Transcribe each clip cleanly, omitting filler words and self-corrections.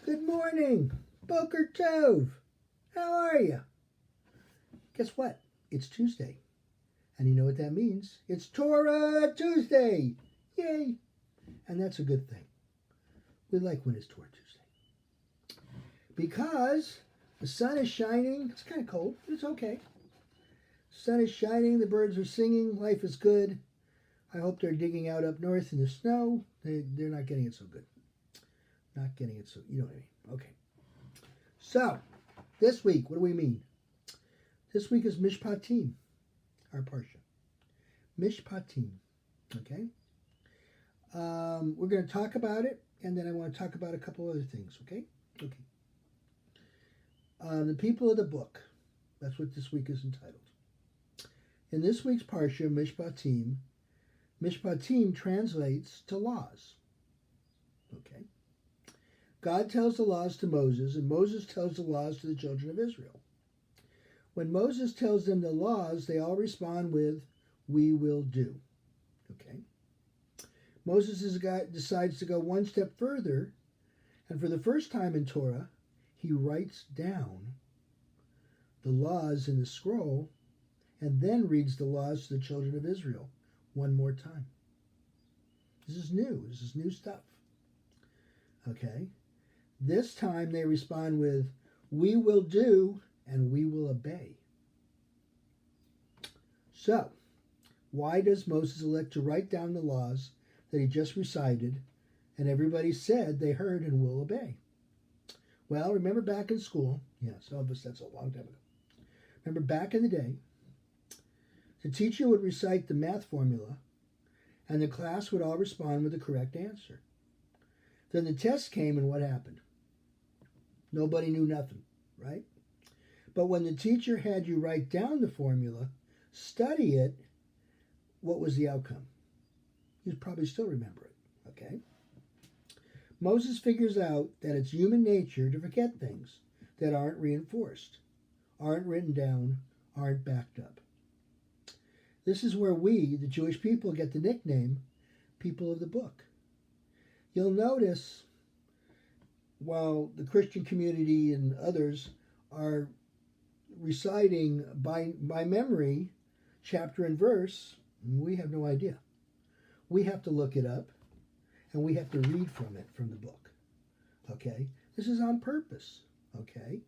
Good morning. Boker Tov. How are you? Guess what? It's Tuesday. And you know what that means? It's Torah Tuesday. Yay. And that's a good thing. We like when it's Torah Tuesday. Because the sun is shining. It's kind of cold, but it's okay. The sun is shining. The birds are singing. Life is good. I hope they're digging out up north in the snow. They're not getting it so good. Not getting it so, you know what I mean. Okay. So, this week, what do we mean? This week is Mishpatim, our parsha. Mishpatim, okay? We're going to talk about it, and then I want to talk about a couple other things, okay? Okay. The people of the book. That's what this week is entitled. In this week's parsha, Mishpatim, Mishpatim translates to laws. Okay? God tells the laws to Moses, and Moses tells the laws to the children of Israel. When Moses tells them the laws, they all respond with, "We will do." Okay? Moses decides to go one step further, and for the first time in Torah, he writes down the laws in the scroll and then reads the laws to the children of Israel one more time. This is new. This is new stuff. Okay? This time they respond with, "We will do and we will obey." So, why does Moses elect to write down the laws that he just recited and everybody said they heard and will obey? Well, remember back in school, some of us, that's a long time ago. Remember back in the day, the teacher would recite the math formula and the class would all respond with the correct answer. Then the test came and what happened? Nobody knew nothing, right? But when the teacher had you write down the formula, study it, what was the outcome? You'd probably still remember it, okay? Moses figures out that it's human nature to forget things that aren't reinforced, aren't written down, aren't backed up. This is where we, the Jewish people, get the nickname people of the book. You'll notice while the Christian community and others are reciting by memory chapter and verse, we have no idea. We have to look it up and we have to read from it, from the book. Okay? This is on purpose. Okay?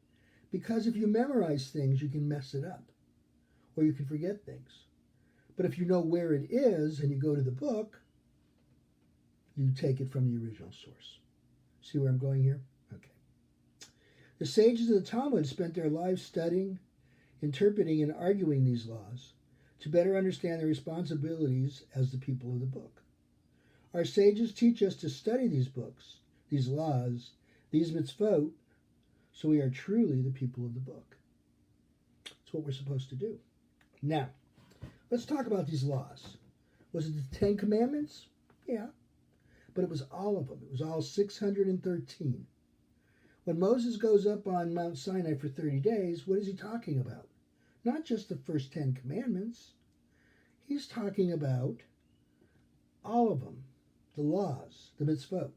Because if you memorize things, you can mess it up or you can forget things. But if you know where it is and you go to the book, you take it from the original source. See where I'm going here? Okay. The sages of the Talmud spent their lives studying, interpreting, and arguing these laws to better understand their responsibilities as the people of the book. Our sages teach us to study these books, these laws, these mitzvot, so we are truly the people of the book. That's what we're supposed to do. Now, let's talk about these laws. Was it the 10 Commandments? Yeah. But it was all of them. It was all 613. When Moses goes up on Mount Sinai for 30 days, what is he talking about? Not just the first 10 commandments. He's talking about all of them. The laws, the mitzvot.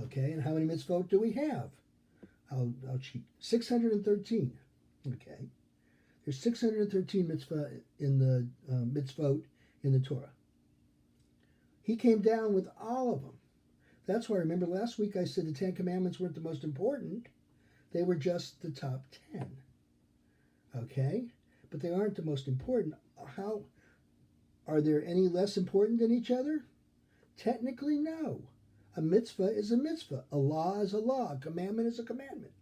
Okay, and how many mitzvot do we have? I'll cheat. 613. Okay. There's 613 mitzvah in the mitzvot in the Torah. He came down with all of them. That's why, remember last week I said the 10 Commandments weren't the most important. They were just the top 10. Okay? But they aren't the most important. How? Are there any less important than each other? Technically, no. A mitzvah is a mitzvah. A law is a law. A commandment is a commandment.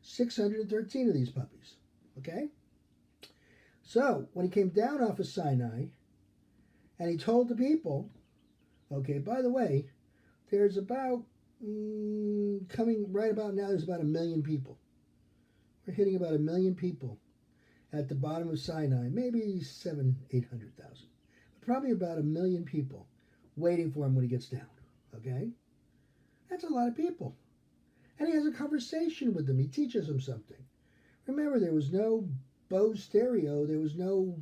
613 of these puppies. Okay? So, when he came down off of Sinai, and he told the people, okay, by the way, there's about, coming right about now, there's about 1 million people. We're hitting about 1 million people at the bottom of Sinai, maybe 800,000. But probably about 1 million people waiting for him when he gets down, okay? That's a lot of people. And he has a conversation with them. He teaches them something. Remember, there was no Bose stereo. There was no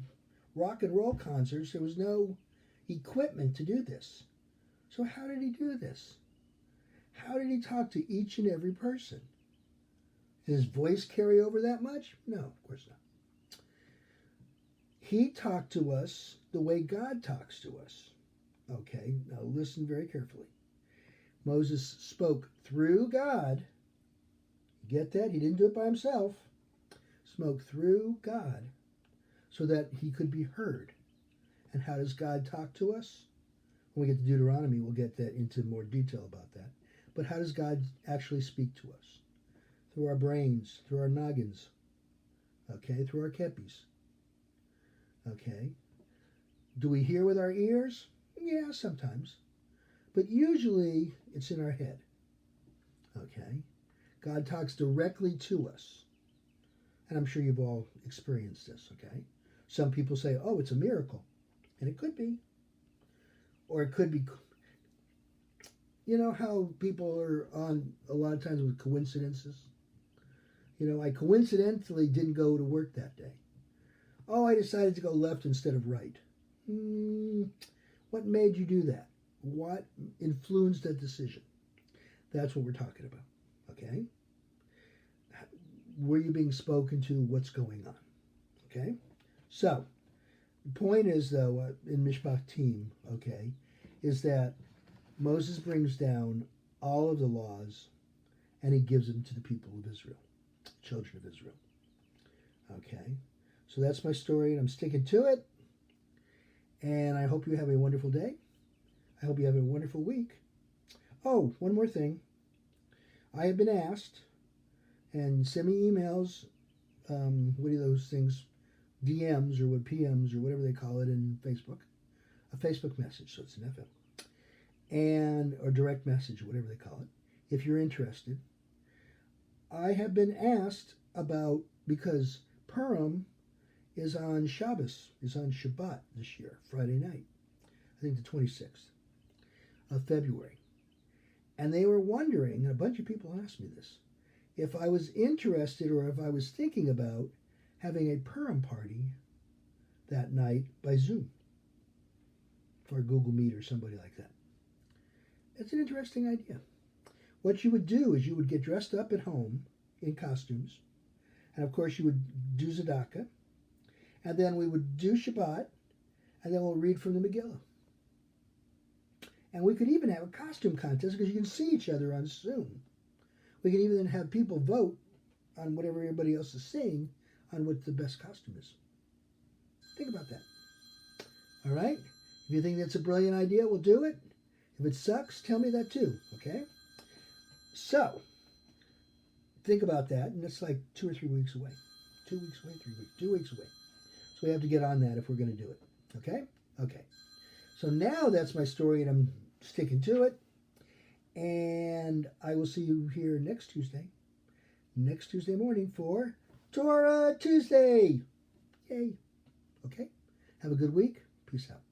rock and roll concerts. There was no equipment to do this. So how did he do this? how did he talk to each and every person? Did his voice carry over that much? No, of course not. He talked to us the way God talks to us. Okay, now listen very carefully. Moses spoke through God. You get that? He didn't do it by himself. Spoke through God so that he could be heard. And how does God talk to us? When we get to Deuteronomy, we'll get that into more detail about that. But how does God actually speak to us? Through our brains, through our noggins, okay, through our kepis. Okay. Do we hear with our ears? Yeah, sometimes. But usually it's in our head. Okay. God talks directly to us. And I'm sure you've all experienced this, okay? Some people say, oh, it's a miracle. And it could be. Or it could be, you know how people are on a lot of times with coincidences? You know, I coincidentally didn't go to work that day. Oh, I decided to go left instead of right. What made you do that? What influenced that decision? That's what we're talking about, okay? Were you being spoken to? What's going on? Okay? So, the point is, though, in Mishpatim, okay, is that Moses brings down all of the laws and he gives them to the people of Israel, children of Israel. Okay? So that's my story, and I'm sticking to it. And I hope you have a wonderful day. I hope you have a wonderful week. Oh, one more thing. I have been asked, and send me emails, what are those things, DMs or what PMs or whatever they call it in Facebook, a Facebook message, so it's an FM, and or direct message, whatever they call it, if you're interested. I have been asked about, because Purim is on Shabbos, is on Shabbat this year, Friday night, I think the 26th of February. And they were wondering, and a bunch of people asked me this, if I was interested or if I was thinking about having a Purim party that night by Zoom or Google Meet or somebody like that. It's an interesting idea. What you would do is you would get dressed up at home in costumes, and of course you would do Tzedakah, and then we would do Shabbat, and then we'll read from the Megillah. And we could even have a costume contest because you can see each other on Zoom. We can even have people vote on whatever everybody else is saying on what the best costume is. Think about that. All right? If you think that's a brilliant idea, we'll do it. If it sucks, tell me that too, okay? So, think about that, and it's like 2 or 3 weeks away. 2 weeks away, 3 weeks, 2 weeks away. So we have to get on that if we're going to do it, okay? Okay. So now that's my story, and I'm sticking to it. And I will see you here next Tuesday morning for Torah Tuesday. Yay. Okay? Have a good week. Peace out.